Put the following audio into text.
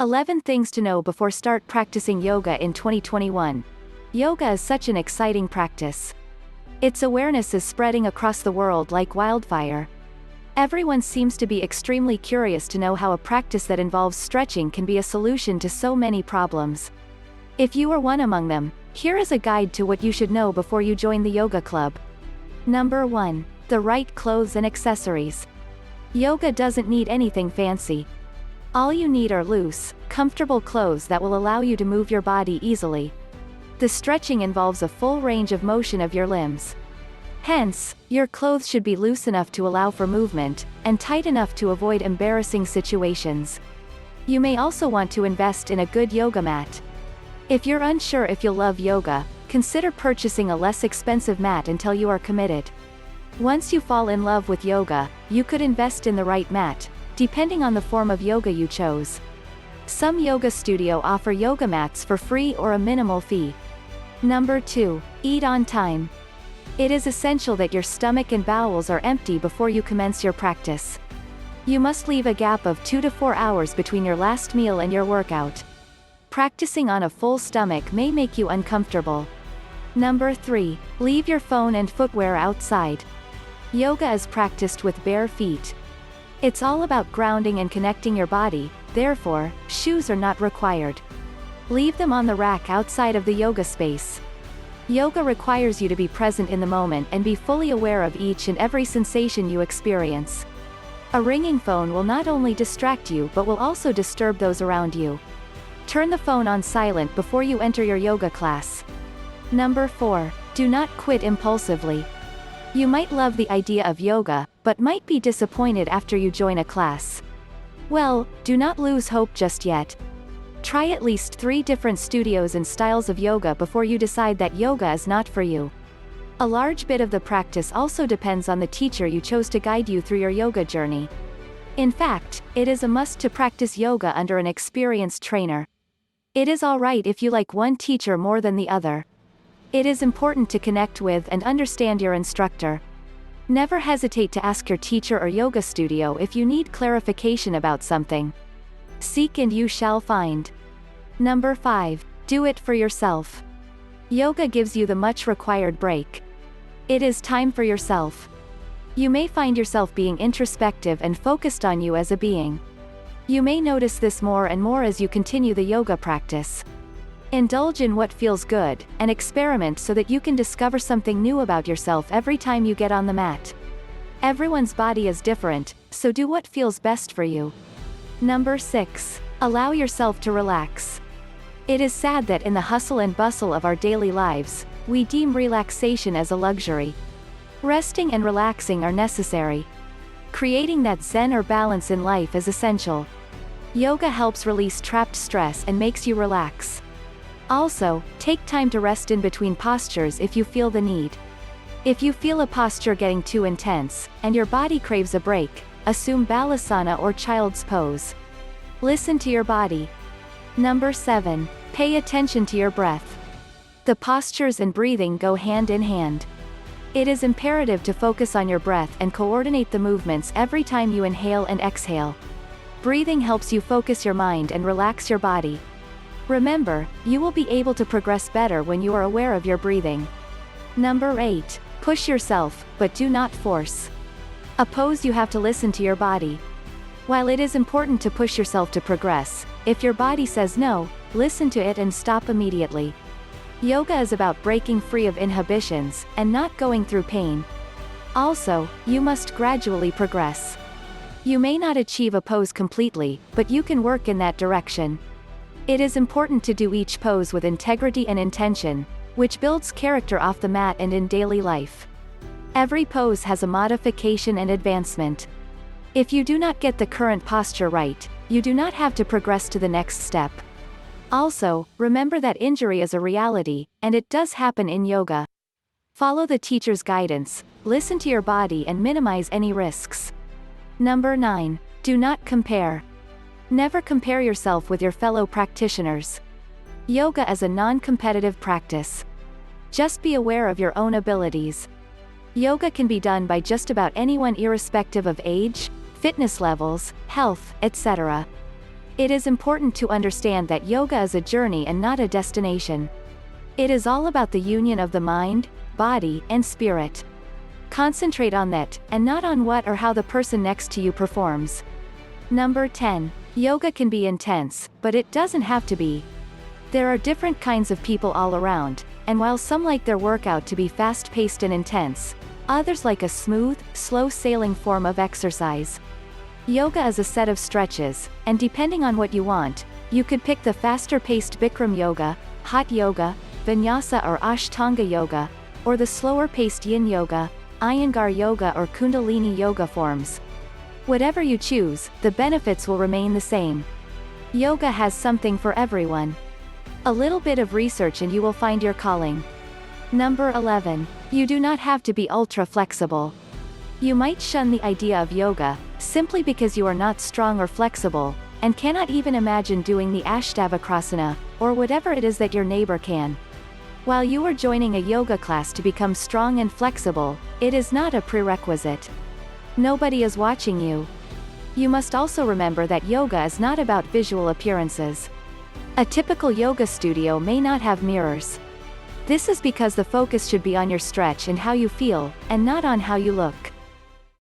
11 things to know before start practicing yoga in 2021. Yoga is such an exciting practice. Its awareness is spreading across the world like wildfire. Everyone seems to be extremely curious to know how a practice that involves stretching can be a solution to so many problems. If you are one among them, here is a guide to what you should know before you join the yoga club. Number 1. The right clothes and accessories. Yoga doesn't need anything fancy. All you need are loose, comfortable clothes that will allow you to move your body easily. The stretching involves a full range of motion of your limbs. Hence, your clothes should be loose enough to allow for movement, and tight enough to avoid embarrassing situations. You may also want to invest in a good yoga mat. If you're unsure if you'll love yoga, consider purchasing a less expensive mat until you are committed. Once you fall in love with yoga, you could invest in the right mat, depending on the form of yoga you chose. Some yoga studio offer yoga mats for free or a minimal fee. Number 2. Eat on time. It is essential that your stomach and bowels are empty before you commence your practice. You must leave a gap of 2 to 4 hours between your last meal and your workout. Practicing on a full stomach may make you uncomfortable. Number 3. Leave your phone and footwear outside. Yoga is practiced with bare feet. It's all about grounding and connecting your body, therefore, shoes are not required. Leave them on the rack outside of the yoga space. Yoga requires you to be present in the moment and be fully aware of each and every sensation you experience. A ringing phone will not only distract you but will also disturb those around you. Turn the phone on silent before you enter your yoga class. Number 4. Do not quit impulsively. You might love the idea of yoga, but might be disappointed after you join a class. Well, do not lose hope just yet. Try at least 3 different studios and styles of yoga before you decide that yoga is not for you. A large bit of the practice also depends on the teacher you chose to guide you through your yoga journey. In fact, it is a must to practice yoga under an experienced trainer. It is alright if you like one teacher more than the other. It is important to connect with and understand your instructor. Never hesitate to ask your teacher or yoga studio if you need clarification about something. Seek and you shall find. Number 5. Do it for yourself. Yoga gives you the much required break. It is time for yourself. You may find yourself being introspective and focused on you as a being. You may notice this more and more as you continue the yoga practice. Indulge in what feels good, and experiment so that you can discover something new about yourself every time you get on the mat. Everyone's body is different, so do what feels best for you. Number 6. Allow yourself to relax. It is sad that in the hustle and bustle of our daily lives, we deem relaxation as a luxury. Resting and relaxing are necessary. Creating that zen or balance in life is essential. Yoga helps release trapped stress and makes you relax. Also, take time to rest in between postures if you feel the need. If you feel a posture getting too intense, and your body craves a break, assume balasana or child's pose. Listen to your body. Number 7. Pay attention to your breath. The postures and breathing go hand in hand. It is imperative to focus on your breath and coordinate the movements every time you inhale and exhale. Breathing helps you focus your mind and relax your body. Remember, you will be able to progress better when you are aware of your breathing. Number 8. Push yourself, but do not force. A pose you have to listen to your body. While it is important to push yourself to progress, if your body says no, listen to it and stop immediately. Yoga is about breaking free of inhibitions, and not going through pain. Also, you must gradually progress. You may not achieve a pose completely, but you can work in that direction. It is important to do each pose with integrity and intention, which builds character off the mat and in daily life. Every pose has a modification and advancement. If you do not get the current posture right, you do not have to progress to the next step. Also, remember that injury is a reality, and it does happen in yoga. Follow the teacher's guidance, listen to your body and minimize any risks. Number 9. Do not compare. Never compare yourself with your fellow practitioners. Yoga is a non-competitive practice. Just be aware of your own abilities. Yoga can be done by just about anyone irrespective of age, fitness levels, health, etc. It is important to understand that yoga is a journey and not a destination. It is all about the union of the mind, body, and spirit. Concentrate on that, and not on what or how the person next to you performs. Number 10. Yoga can be intense, but it doesn't have to be. There are different kinds of people all around, and while some like their workout to be fast-paced and intense, others like a smooth, slow-sailing form of exercise. Yoga is a set of stretches, and depending on what you want, you could pick the faster-paced Bikram yoga, hot yoga, vinyasa or ashtanga yoga, or the slower-paced yin yoga, iyengar yoga or kundalini yoga forms. Whatever you choose, the benefits will remain the same. Yoga has something for everyone. A little bit of research and you will find your calling. Number 11. You do not have to be ultra-flexible. You might shun the idea of yoga, simply because you are not strong or flexible, and cannot even imagine doing the Ashtavakrasana, or whatever it is that your neighbor can. While you are joining a yoga class to become strong and flexible, it is not a prerequisite. Nobody is watching you. You must also remember that yoga is not about visual appearances. A typical yoga studio may not have mirrors. This is because the focus should be on your stretch and how you feel, and not on how you look.